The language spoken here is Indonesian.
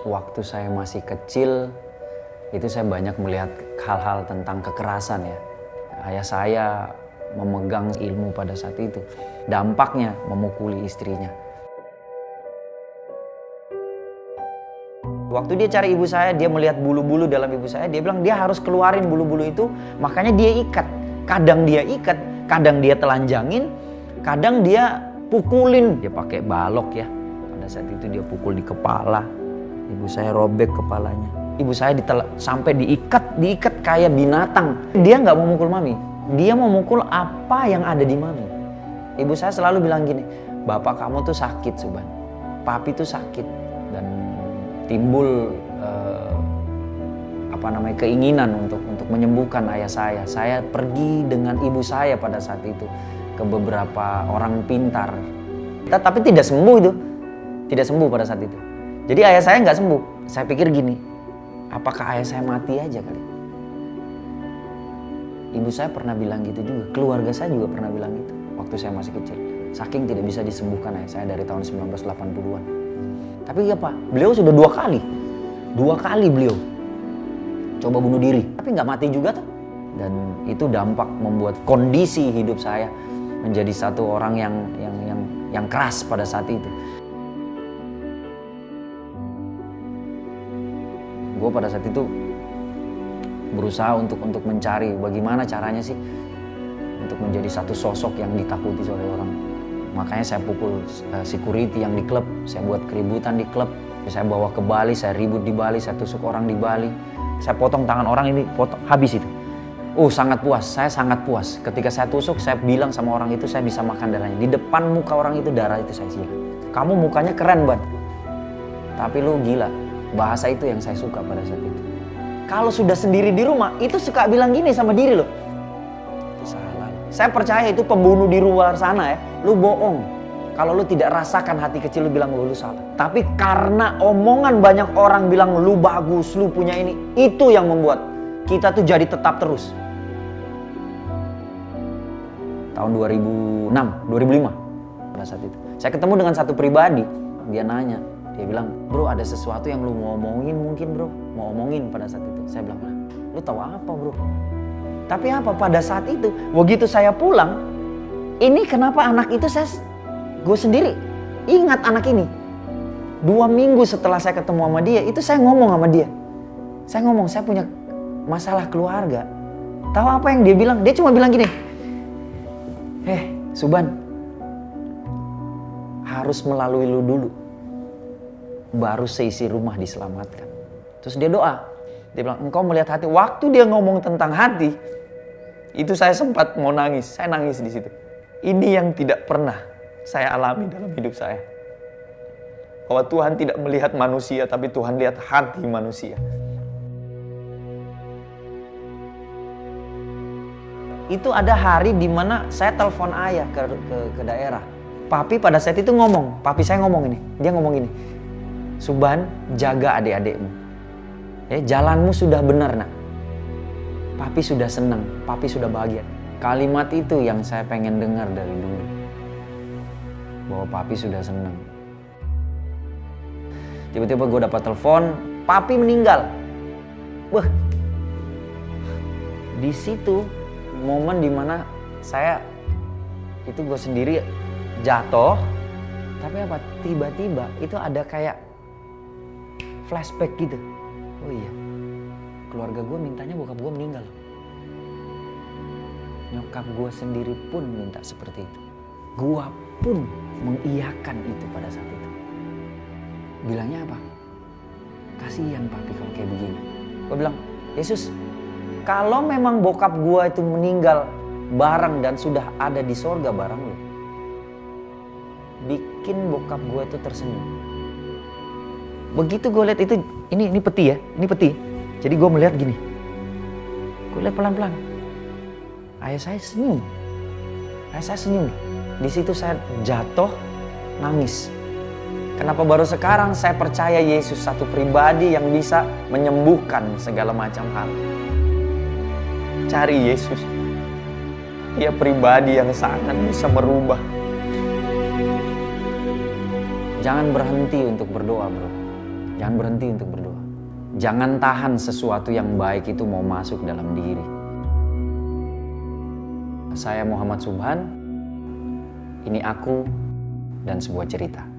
Waktu saya masih kecil, itu saya banyak melihat hal-hal tentang kekerasan ya. Ayah saya memegang ilmu pada saat itu. Dampaknya memukuli istrinya. Waktu dia cari ibu saya, dia melihat bulu-bulu dalam ibu saya. Dia bilang dia harus keluarin bulu-bulu itu, makanya dia ikat. Kadang dia ikat, kadang dia telanjangin, kadang dia pukulin. Dia pakai balok ya. Pada saat itu dia pukul di kepala. Ibu saya robek kepalanya. Ibu saya sampai diikat kayak binatang. Dia nggak mau mukul mami. Dia mau mukul apa yang ada di mami. Ibu saya selalu bilang gini, bapak kamu tuh sakit Suban. Papi tuh sakit. Dan timbul keinginan untuk menyembuhkan ayah saya. Saya pergi dengan ibu saya pada saat itu ke beberapa orang pintar. Tapi tidak sembuh itu. Tidak sembuh pada saat itu. Jadi ayah saya nggak sembuh. Saya pikir gini, apakah ayah saya mati aja kali? Ibu saya pernah bilang gitu juga. Keluarga saya juga pernah bilang gitu waktu saya masih kecil. Saking tidak bisa disembuhkan ayah saya dari tahun 1980-an. Tapi apa? Beliau sudah 2 kali. 2 kali beliau coba bunuh diri. Tapi nggak mati juga tuh. Dan itu dampak membuat kondisi hidup saya menjadi satu orang yang keras pada saat itu. Gue pada saat itu berusaha untuk mencari bagaimana caranya sih untuk menjadi satu sosok yang ditakuti oleh orang. Makanya saya pukul security yang di klub, saya buat keributan di klub, saya bawa ke Bali, saya ribut di Bali, saya tusuk orang di Bali, saya potong tangan orang ini, habis itu. Sangat puas, saya sangat puas. Ketika saya tusuk, saya bilang sama orang itu saya bisa makan darahnya. Di depan muka orang itu darah itu saya siram. Kamu mukanya keren Ban, tapi lu gila. Bahasa itu yang saya suka pada saat itu. Kalau sudah sendiri di rumah, itu suka bilang gini sama diri lo. Itu salah. Saya percaya itu pembunuh di luar sana ya. Lu bohong. Kalau lu tidak rasakan hati kecil lu bilang lu salah. Tapi karena omongan banyak orang bilang lu bagus, lu punya ini. Itu yang membuat kita tuh jadi tetap terus. Tahun 2006, 2005 pada saat itu. Saya ketemu dengan satu pribadi. Dia nanya. Dia bilang, bro ada sesuatu yang lu mau omongin mungkin bro. Mau omongin pada saat itu. Saya bilang, lu tahu apa bro? Tapi apa pada saat itu, begitu saya pulang, ini kenapa anak itu gue sendiri ingat anak ini. 2 minggu setelah saya ketemu sama dia, itu saya ngomong sama dia. Saya punya masalah keluarga. Tahu apa yang dia bilang? Dia cuma bilang gini, Suban, harus melalui lu dulu. Baru seisi rumah diselamatkan. Terus dia doa. Dia bilang, engkau melihat hati. Waktu dia ngomong tentang hati, itu saya sempat mau nangis. Saya nangis di situ. Ini yang tidak pernah saya alami dalam hidup saya. Bahwa Tuhan tidak melihat manusia, tapi Tuhan lihat hati manusia. Itu ada hari di mana saya telepon ayah ke daerah. Papi pada saat itu ngomong. Papi saya ngomong ini. Dia ngomong ini. Suban, jaga adik-adikmu. Jalanmu sudah benar nak. Papi sudah senang, papi sudah bahagia. Kalimat itu yang saya pengen dengar dari dulu. Bahwa papi sudah senang. Tiba-tiba gue dapat telepon, papi meninggal. Wah, di situ momen dimana saya itu gue sendiri jatuh. Tapi apa? Tiba-tiba itu ada kayak flashback gitu. Oh iya, keluarga gue mintanya bokap gue meninggal. Nyokap gue sendiri pun minta seperti itu. Gue pun mengiyakan itu pada saat itu. Bilangnya apa? Kasihan papi kalau kayak begini. Gue bilang, Yesus, kalau memang bokap gue itu meninggal bareng dan sudah ada di sorga bareng lo, bikin bokap gue itu tersenyum. Begitu gue lihat itu, ini peti ya, ini peti. Jadi gue melihat gini, gue lihat pelan-pelan. Ayah saya senyum, Di situ saya jatuh, nangis. Kenapa baru sekarang saya percaya Yesus satu pribadi yang bisa menyembuhkan segala macam hal. Cari Yesus, Dia pribadi yang sangat bisa merubah. Jangan berhenti untuk berdoa bro. Jangan berhenti untuk berdoa. Jangan tahan sesuatu yang baik itu mau masuk dalam diri. Saya Muhammad Subhan, ini aku dan sebuah cerita.